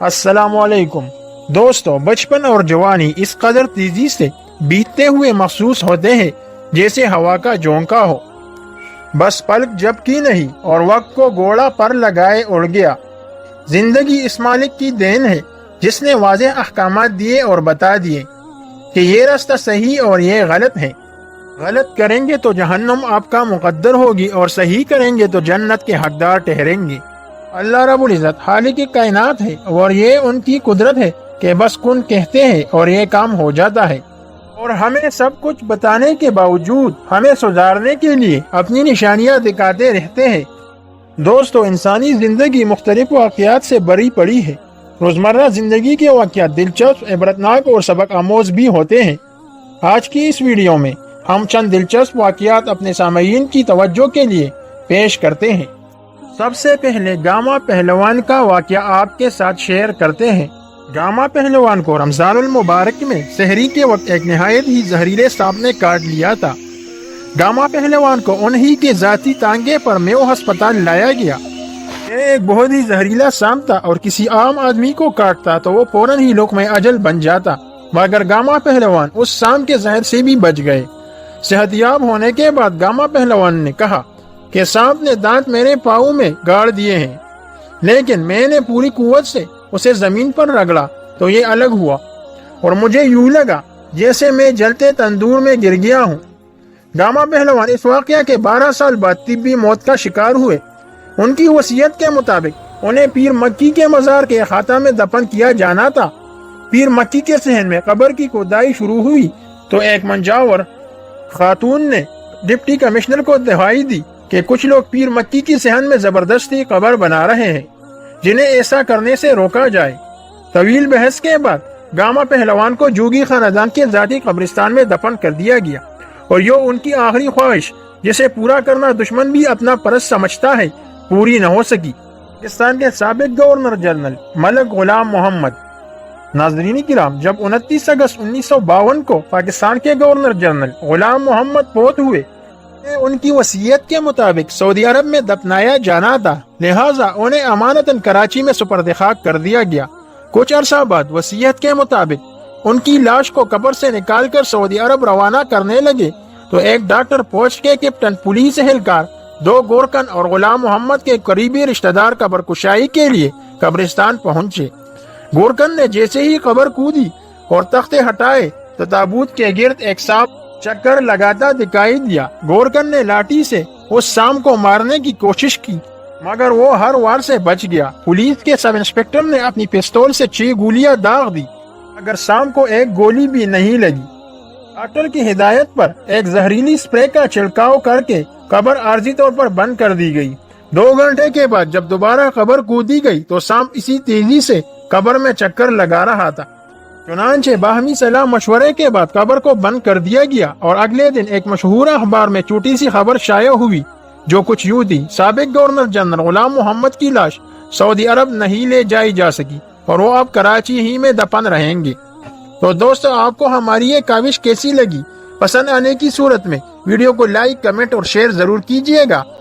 السلام علیکم دوستو، بچپن اور جوانی اس قدر تیزی سے بیتتے ہوئے محسوس ہوتے ہیں جیسے ہوا کا جھونکا ہو۔ بس پلک جب کی نہیں اور وقت کو گوڑا پر لگائے اڑ گیا۔ زندگی اس مالک کی دین ہے جس نے واضح احکامات دیے اور بتا دیے کہ یہ راستہ صحیح اور یہ غلط ہے۔ غلط کریں گے تو جہنم آپ کا مقدر ہوگی اور صحیح کریں گے تو جنت کے حقدار ٹھہریں گے۔ اللہ رب العزت خالق کائنات ہے اور یہ ان کی قدرت ہے کہ بس کن کہتے ہیں اور یہ کام ہو جاتا ہے، اور ہمیں سب کچھ بتانے کے باوجود ہمیں سدھارنے کے لیے اپنی نشانیاں دکھاتے رہتے ہیں۔ دوستو، انسانی زندگی مختلف واقعات سے بھری پڑی ہے۔ روزمرہ زندگی کے واقعات دلچسپ، عبرتناک اور سبق آموز بھی ہوتے ہیں۔ آج کی اس ویڈیو میں ہم چند دلچسپ واقعات اپنے سامعین کی توجہ کے لیے پیش کرتے ہیں۔ سب سے پہلے گاما پہلوان کا واقعہ آپ کے ساتھ شیئر کرتے ہیں۔ گاما پہلوان کو رمضان المبارک میں سحری کے وقت ایک نہایت ہی زہریلے سانپ نے کاٹ لیا تھا۔ گاما پہلوان کو انہی کے ذاتی تانگے پر میو ہسپتال لایا گیا۔ یہ ایک بہت ہی زہریلا سانپ تھا اور کسی عام آدمی کو کاٹتا تو وہ فوراً ہی لقمہ اجل بن جاتا، مگر گاما پہلوان اس سانپ کے زہر سے بھی بچ گئے۔ صحت یاب ہونے کے بعد گاما پہلوان نے کہا کہ سانپ نے دانت میرے پاؤں میں گاڑ دیے ہیں، لیکن میں نے پوری قوت سے اسے زمین پر رگڑا تو یہ الگ ہوا اور مجھے یوں لگا جیسے میں جلتے تندور میں گر گیا ہوں۔ گاما پہلوان اس واقعہ کے 12 سال بعد طبی موت کا شکار ہوئے۔ ان کی وصیت کے مطابق انہیں پیر مکی کے مزار کے احاطہ میں دفن کیا جانا تھا۔ پیر مکی کے صحن میں قبر کی کھدائی شروع ہوئی تو ایک منجاور خاتون نے ڈپٹی کمشنر کو دہائی دی کہ کچھ لوگ پیر مکی کی صحن میں زبردستی قبر بنا رہے ہیں، جنہیں ایسا کرنے سے روکا جائے۔ طویل بحث کے بعد گاما پہلوان کو جوگی خاندان کے ذاتی قبرستان میں دفن کر دیا گیا، اور یہ ان کی آخری خواہش جسے پورا کرنا دشمن بھی اپنا پرست سمجھتا ہے پوری نہ ہو سکی۔ پاکستان کے سابق گورنر جنرل ملک غلام محمد۔ ناظرین کرام، جب 29 اگست 1952 کو پاکستان کے گورنر جنرل غلام محمد فوت ہوئے، ان کی وصیت کے مطابق سعودی عرب میں دفنایا جانا تھا، لہٰذا انہیں امانتاً کراچی میں سپرد خاک کر دیا گیا۔ کچھ عرصہ بعد وصیت کے مطابق ان کی لاش کو قبر سے نکال کر سعودی عرب روانہ کرنے لگے تو ایک ڈاکٹر فوج کے کیپٹن، پولیس اہلکار، 2 گورکن اور غلام محمد کے قریبی رشتہ دار قبر کشائی کے لیے قبرستان پہنچے۔ گورکن نے جیسے ہی قبر کودی اور تختے ہٹائے تو تابوت کے گرد ایک سانپ چکر لگاتا دکھائی دیا۔ گورکن نے لاٹھی سے اس سانپ کو مارنے کی کوشش کی، مگر وہ ہر وار سے بچ گیا۔ پولیس کے سب انسپکٹر نے اپنی پستول سے 6 گولیاں داغ دی، مگر سانپ کو ایک گولی بھی نہیں لگی۔ ڈاکٹر کی ہدایت پر ایک زہریلی اسپرے کا چھڑکاؤ کر کے قبر عارضی طور پر بند کر دی گئی۔ 2 گھنٹے کے بعد جب دوبارہ قبر کودی گئی تو سانپ اسی تیزی سے قبر میں چکر لگا رہا تھا۔ چنانچہ باہمی صلاح مشورے کے بعد قبر کو بند کر دیا گیا، اور اگلے دن ایک مشہور اخبار میں چھوٹی سی خبر شائع ہوئی جو کچھ یوں تھی: سابق گورنر جنرل غلام محمد کی لاش سعودی عرب نہیں لے جائی جا سکی اور وہ اب کراچی ہی میں دفن رہیں گے۔ تو دوستو، آپ کو ہماری یہ کاوش کیسی لگی؟ پسند آنے کی صورت میں ویڈیو کو لائک، کمنٹ اور شیئر ضرور کیجیے گا۔